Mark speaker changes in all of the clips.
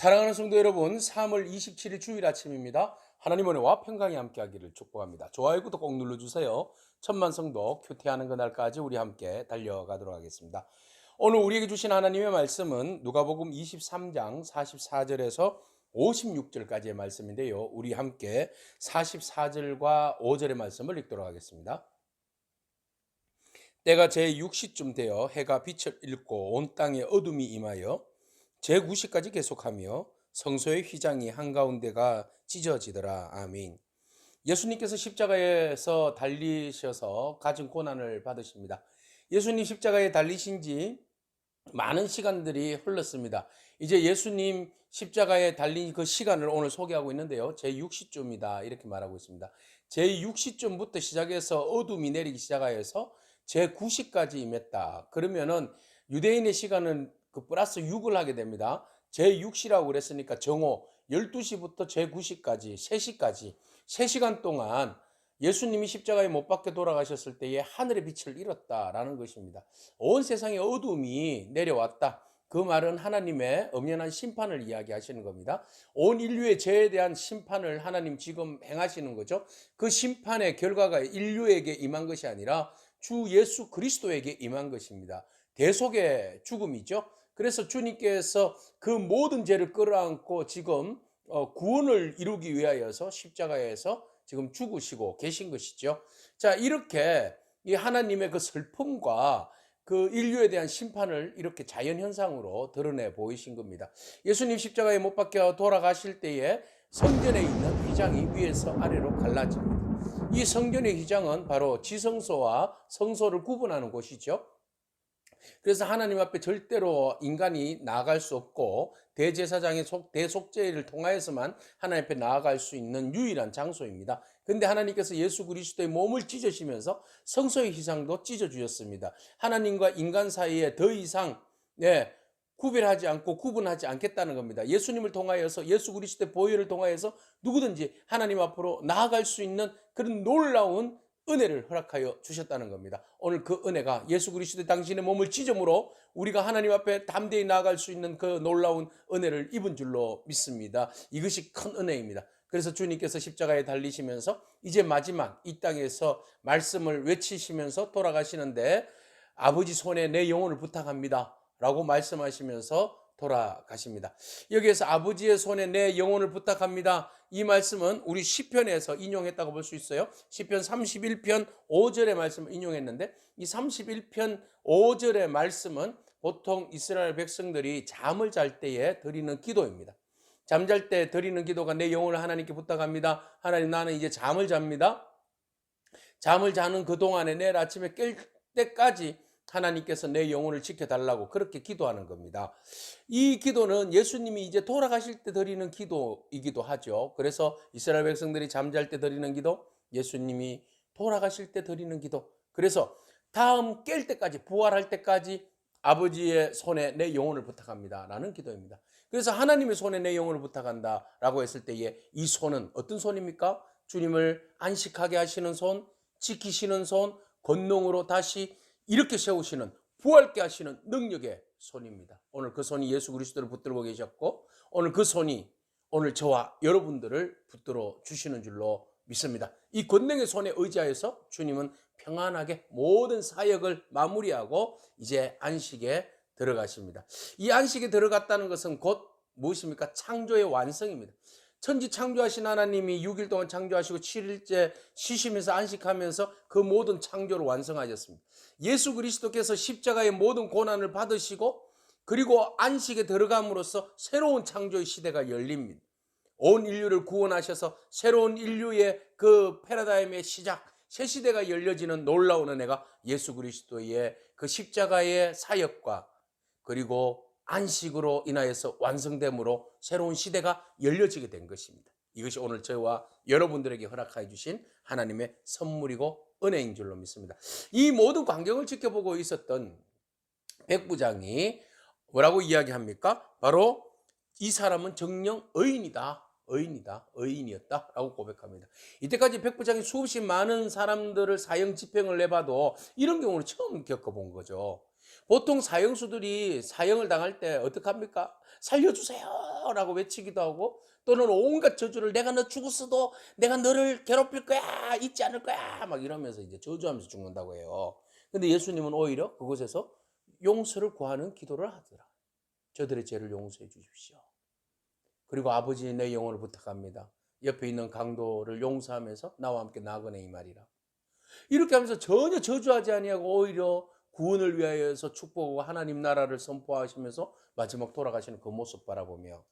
Speaker 1: 사랑하는 성도 여러분, 3월 27일 주일 아침입니다. 하나님 은혜와 평강이 함께하기를 축복합니다. 좋아요, 구독 꼭 눌러주세요. 천만 성도 큐티하는 그날까지 우리 함께 달려가도록 하겠습니다. 오늘 우리에게 주신 하나님의 말씀은 누가복음 23장 44절에서 56절까지의 말씀인데요. 우리 함께 44절과 5절의 말씀을 읽도록 하겠습니다. 때가 제6시쯤 되어 해가 빛을 잃고 온 땅에 어둠이 임하여 제9시까지 계속하며 성소의 휘장이 한가운데가 찢어지더라. 아멘. 예수님께서 십자가에서 달리셔서 가진 고난을 받으십니다. 예수님 십자가에 달리신 지 많은 시간들이 흘렀습니다. 이제 예수님 십자가에 달린 그 시간을 오늘 소개하고 있는데요. 제6시쯤이다 이렇게 말하고 있습니다. 제6시쯤부터 시작해서 어둠이 내리기 시작하여서 제9시까지 임했다. 그러면은 유대인의 시간은 그 플러스 6을 하게 됩니다. 제6시라고 그랬으니까 정오 12시부터 제9시까지 3시까지 3시간 동안 예수님이 십자가에 못 박혀 돌아가셨을 때에 하늘의 빛을 잃었다라는 것입니다. 온 세상에 어둠이 내려왔다. 그 말은 하나님의 엄연한 심판을 이야기하시는 겁니다. 온 인류의 죄에 대한 심판을 하나님 지금 행하시는 거죠. 그 심판의 결과가 인류에게 임한 것이 아니라 주 예수 그리스도에게 임한 것입니다. 대속의 죽음이죠. 그래서 주님께서 그 모든 죄를 끌어안고 지금 구원을 이루기 위하여서 십자가에서 지금 죽으시고 계신 것이죠. 자, 이렇게 이 하나님의 그 슬픔과 그 인류에 대한 심판을 이렇게 자연현상으로 드러내 보이신 겁니다. 예수님 십자가에 못 박혀 돌아가실 때에 성전에 있는 휘장이 위에서 아래로 갈라집니다. 이 성전의 휘장은 바로 지성소와 성소를 구분하는 곳이죠. 그래서 하나님 앞에 절대로 인간이 나아갈 수 없고 대제사장의 대속죄를 통하여서만 하나님 앞에 나아갈 수 있는 유일한 장소입니다. 근데 하나님께서 예수 그리스도의 몸을 찢으시면서 성소의 휘장도 찢어주셨습니다. 하나님과 인간 사이에 더 이상 구별하지 않고 구분하지 않겠다는 겁니다. 예수님을 통하여서 예수 그리스도의 보혈을 통하여서 누구든지 하나님 앞으로 나아갈 수 있는 그런 놀라운 은혜를 허락하여 주셨다는 겁니다. 오늘 그 은혜가 예수 그리스도 당신의 몸을 찢음으로 우리가 하나님 앞에 담대히 나아갈 수 있는 그 놀라운 은혜를 입은 줄로 믿습니다. 이것이 큰 은혜입니다. 그래서 주님께서 십자가에 달리시면서 이제 마지막 이 땅에서 말씀을 외치시면서 돌아가시는데 아버지 손에 내 영혼을 부탁합니다 라고 말씀하시면서 돌아가십니다. 여기에서 아버지의 손에 내 영혼을 부탁합니다. 이 말씀은 우리 시편에서 인용했다고 볼 수 있어요. 시편 31편 5절의 말씀을 인용했는데 이 31편 5절의 말씀은 보통 이스라엘 백성들이 잠을 잘 때에 드리는 기도입니다. 잠잘 때 드리는 기도가 내 영혼을 하나님께 부탁합니다. 하나님, 나는 이제 잠을 잡니다. 잠을 자는 그 동안에 내일 아침에 깰 때까지 하나님께서 내 영혼을 지켜달라고 그렇게 기도하는 겁니다. 이 기도는 예수님이 이제 돌아가실 때 드리는 기도이기도 하죠. 그래서 이스라엘 백성들이 잠잘 때 드리는 기도, 예수님이 돌아가실 때 드리는 기도. 그래서 다음 깰 때까지, 부활할 때까지 아버지의 손에 내 영혼을 부탁합니다 라는 기도입니다. 그래서 하나님의 손에 내 영혼을 부탁한다 라고 했을 때에 이 손은 어떤 손입니까? 주님을 안식하게 하시는 손, 지키시는 손, 권능으로 다시 이렇게 세우시는, 부활케 하시는 능력의 손입니다. 오늘 그 손이 예수 그리스도를 붙들고 계셨고 오늘 그 손이 오늘 저와 여러분들을 붙들어 주시는 줄로 믿습니다. 이 권능의 손에 의지하여서 주님은 평안하게 모든 사역을 마무리하고 이제 안식에 들어가십니다. 이 안식에 들어갔다는 것은 곧 무엇입니까? 창조의 완성입니다. 천지 창조하신 하나님이 6일 동안 창조하시고 7일째 쉬시면서 안식하면서 그 모든 창조를 완성하셨습니다. 예수 그리스도께서 십자가의 모든 고난을 받으시고 그리고 안식에 들어감으로써 새로운 창조의 시대가 열립니다. 온 인류를 구원하셔서 새로운 인류의 그 패러다임의 시작, 새 시대가 열려지는 놀라운 은혜가 예수 그리스도의 그 십자가의 사역과 그리고 안식으로 인하여서 완성됨으로 새로운 시대가 열려지게 된 것입니다. 이것이 오늘 저와 여러분들에게 허락하여 주신 하나님의 선물이고 은혜인 줄로 믿습니다. 이 모든 광경을 지켜보고 있었던 백부장이 뭐라고 이야기합니까? 바로 이 사람은 정녕 의인이었다 라고 고백합니다. 이때까지 백부장이 수없이 많은 사람들을 사형 집행을 내봐도 이런 경우를 처음 겪어본 거죠. 보통 사형수들이 사형을 당할 때 어떡합니까? 살려주세요! 라고 외치기도 하고 또는 온갖 저주를 내가 너 죽었어도 내가 너를 괴롭힐 거야! 잊지 않을 거야! 막 이러면서 이제 저주하면서 죽는다고 해요. 근데 예수님은 오히려 그곳에서 용서를 구하는 기도를 하더라. 저들의 죄를 용서해 주십시오. 그리고 아버지 내 영혼을 부탁합니다. 옆에 있는 강도를 용서하면서 나와 함께 나아가네 이 말이라. 이렇게 하면서 전혀 저주하지 아니하고 오히려 구원을 위하여서 축복하고 하나님 나라를 선포하시면서 마지막 돌아가시는 그 모습 바라보며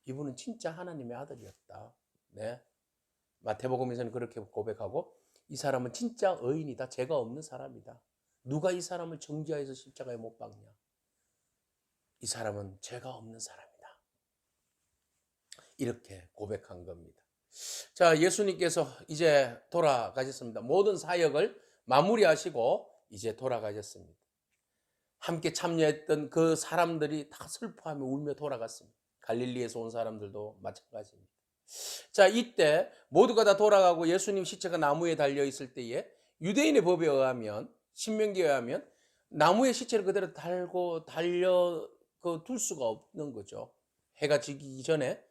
Speaker 1: 이분은 진짜 하나님의 아들이었다. 네. 마태복음에서는 그렇게 고백하고 이 사람은 진짜 의인이다. 죄가 없는 사람이다. 누가 이 사람을 정죄하여서 십자가에 못 박냐. 이 사람은 죄가 없는 사람이다. 이렇게 고백한 겁니다. 자, 예수님께서 이제 돌아가셨습니다. 모든 사역을 마무리하시고 이제 돌아가셨습니다. 함께 참여했던 그 사람들이 다 슬퍼하며 울며 돌아갔습니다. 갈릴리에서 온 사람들도 마찬가지입니다. 자, 이때 모두가 다 돌아가고 예수님 시체가 나무에 달려 있을 때에 유대인의 법에 의하면, 신명기에 의하면 나무에 시체를 그대로 달려 둘 수가 없는 거죠. 해가 지기 전에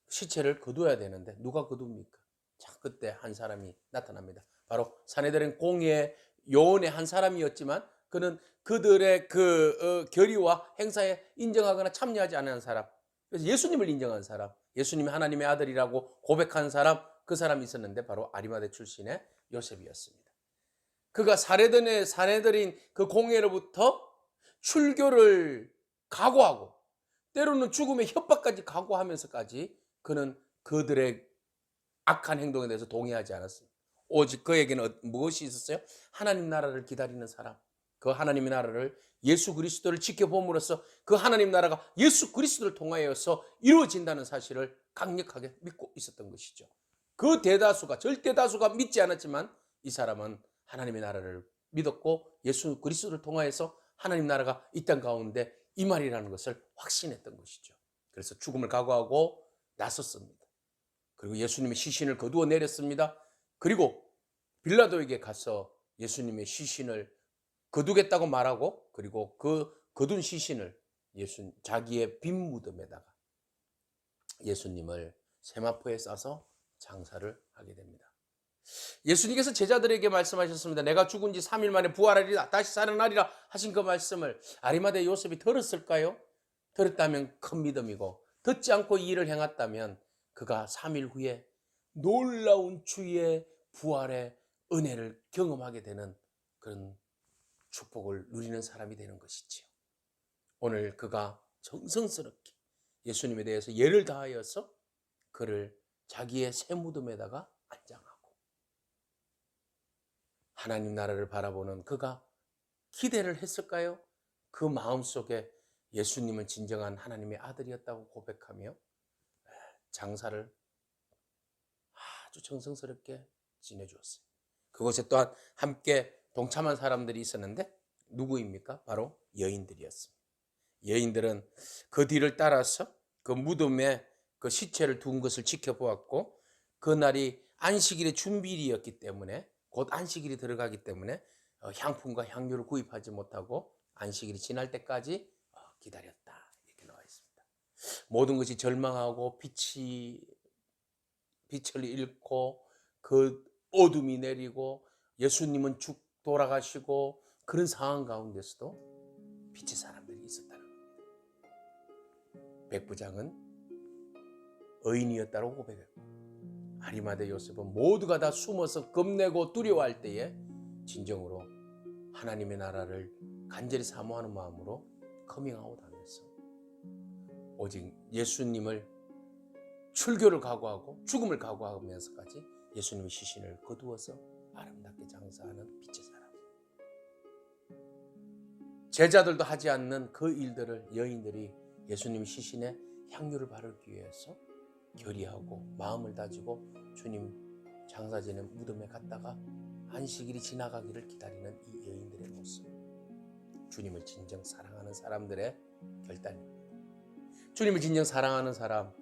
Speaker 1: 시체를 거둬야 되는데 누가 거둡니까? 자, 그때 한 사람이 나타납니다. 바로 산헤드린 공예 요원의 한 사람이었지만 그는 그들의 결의와 행사에 인정하거나 참여하지 않은 사람. 그래서 예수님을 인정한 사람, 예수님이 하나님의 아들이라고 고백한 사람, 그 사람이 있었는데 바로 아리마대 출신의 요셉이었습니다. 그가 산헤드린 그 공예로부터 출교를 각오하고 때로는 죽음의 협박까지 각오하면서까지 그는 그들의 악한 행동에 대해서 동의하지 않았습니다. 오직 그에게는 무엇이 있었어요? 하나님 나라를 기다리는 사람, 그 하나님의 나라를 예수 그리스도를 지켜봄으로써 그 하나님 나라가 예수 그리스도를 통하여서 이루어진다는 사실을 강력하게 믿고 있었던 것이죠. 그 대다수가, 절대다수가 믿지 않았지만 이 사람은 하나님의 나라를 믿었고 예수 그리스도를 통하여서 하나님 나라가 이 땅 가운데 임하리라는 것을 확신했던 것이죠. 그래서 죽음을 각오하고 나섰습니다. 그리고 예수님의 시신을 거두어 내렸습니다. 그리고 빌라도에게 가서 예수님의 시신을 거두겠다고 말하고 그리고 그 거둔 시신을 자기의 빈 무덤에다가 예수님을 세마포에 싸서 장사를 하게 됩니다. 예수님께서 제자들에게 말씀하셨습니다. 내가 죽은 지 3일 만에 부활하리라, 다시 살아나리라 하신 그 말씀을 아리마대 요셉이 들었을까요? 들었다면 큰 믿음이고 듣지 않고 이 일을 행했다면 그가 3일 후에 놀라운 주의 부활의 은혜를 경험하게 되는 그런 축복을 누리는 사람이 되는 것이지요. 오늘 그가 정성스럽게 예수님에 대해서 예를 다하여서 그를 자기의 새 무덤에다가 안장하고 하나님 나라를 바라보는 그가 기대를 했을까요? 그 마음속에 예수님은 진정한 하나님의 아들이었다고 고백하며 장사를 아주 정성스럽게 지내주었어요. 그곳에 또한 함께 동참한 사람들이 있었는데 누구입니까? 바로 여인들이었습니다. 여인들은 그 뒤를 따라서 그 무덤에 그 시체를 둔 것을 지켜보았고 그날이 안식일의 준비일이었기 때문에 곧 안식일이 들어가기 때문에 향품과 향료를 구입하지 못하고 안식일이 지날 때까지 기다렸다. 이렇게 나와 있습니다. 모든 것이 절망하고 빛을 잃고 그 어둠이 내리고 예수님은 돌아가시고 그런 상황 가운데서도 빛의 사람들이 있었다는 겁니다. 백부장은 의인이었다고 고백했고 아리마대 요셉은 모두가 다 숨어서 겁내고 두려워할 때에 진정으로 하나님의 나라를 간절히 사모하는 마음으로 커밍아웃 하면서 오직 예수님을 출교를 각오하고 죽음을 각오하면서까지 예수님의 시신을 거두어서 아름답게 장사하는 빛의 사람. 제자들도 하지 않는 그 일들을 여인들이 예수님 시신에 향유를 바르기 위해서 결의하고 마음을 다지고 주님 장사지는 무덤에 갔다가 안식일이 지나가기를 기다리는 이 여인들의 모습. 주님을 진정 사랑하는 사람들의 결단입니다. 주님을 진정 사랑하는 사람,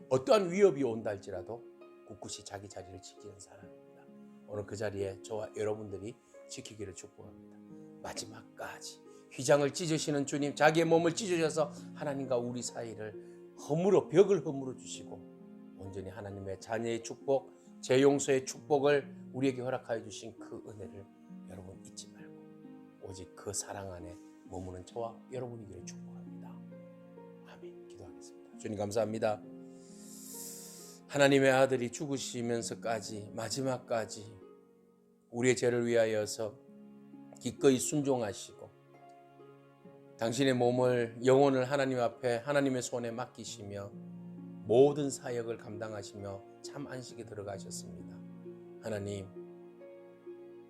Speaker 1: 어떠한 위협이 온다 할지라도 꿋꿋이 자기 자리를 지키는 사람입니다. 오늘 그 자리에 저와 여러분들이 지키기를 축복합니다. 마지막까지 휘장을 찢으시는 주님, 자기의 몸을 찢으셔서 하나님과 우리 사이를 벽을 허물어 주시고 온전히 하나님의 자녀의 축복, 재용서의 축복을 우리에게 허락하여 주신 그 은혜를 여러분 잊지 말고 오직 그 사랑 안에 머무는 저와 여러분이기를 축복합니다. 아멘. 기도하겠습니다. 주님 감사합니다. 하나님의 아들이 죽으시면서까지 마지막까지 우리의 죄를 위하여서 기꺼이 순종하시고 당신의 몸을, 영혼을 하나님 앞에 하나님의 손에 맡기시며 모든 사역을 감당하시며 참 안식에 들어가셨습니다. 하나님,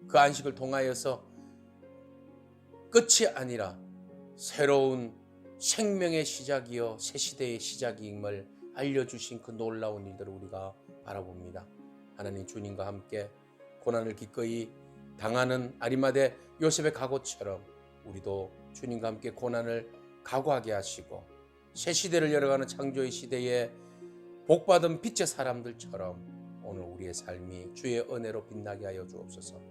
Speaker 1: 그 안식을 통하여서 끝이 아니라 새로운 생명의 시작이요 새 시대의 시작임을 알려주신 그 놀라운 일들을 우리가 바라봅니다. 하나님, 주님과 함께 고난을 기꺼이 당하는 아리마대 요셉의 각오처럼 우리도 주님과 함께 고난을 각오하게 하시고 새 시대를 열어가는 창조의 시대에 복받은 빛의 사람들처럼 오늘 우리의 삶이 주의 은혜로 빛나게 하여 주옵소서.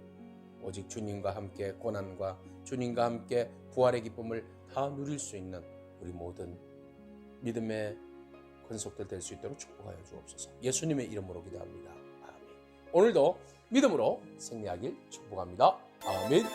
Speaker 1: 오직 주님과 함께 고난과 주님과 함께 부활의 기쁨을 다 누릴 수 있는 우리 모든 믿음의 권속들 될 수 있도록 축복하여 주옵소서. 예수님의 이름으로 기도합니다. 아멘. 오늘도 믿음으로 승리하길 축복합니다. 아멘.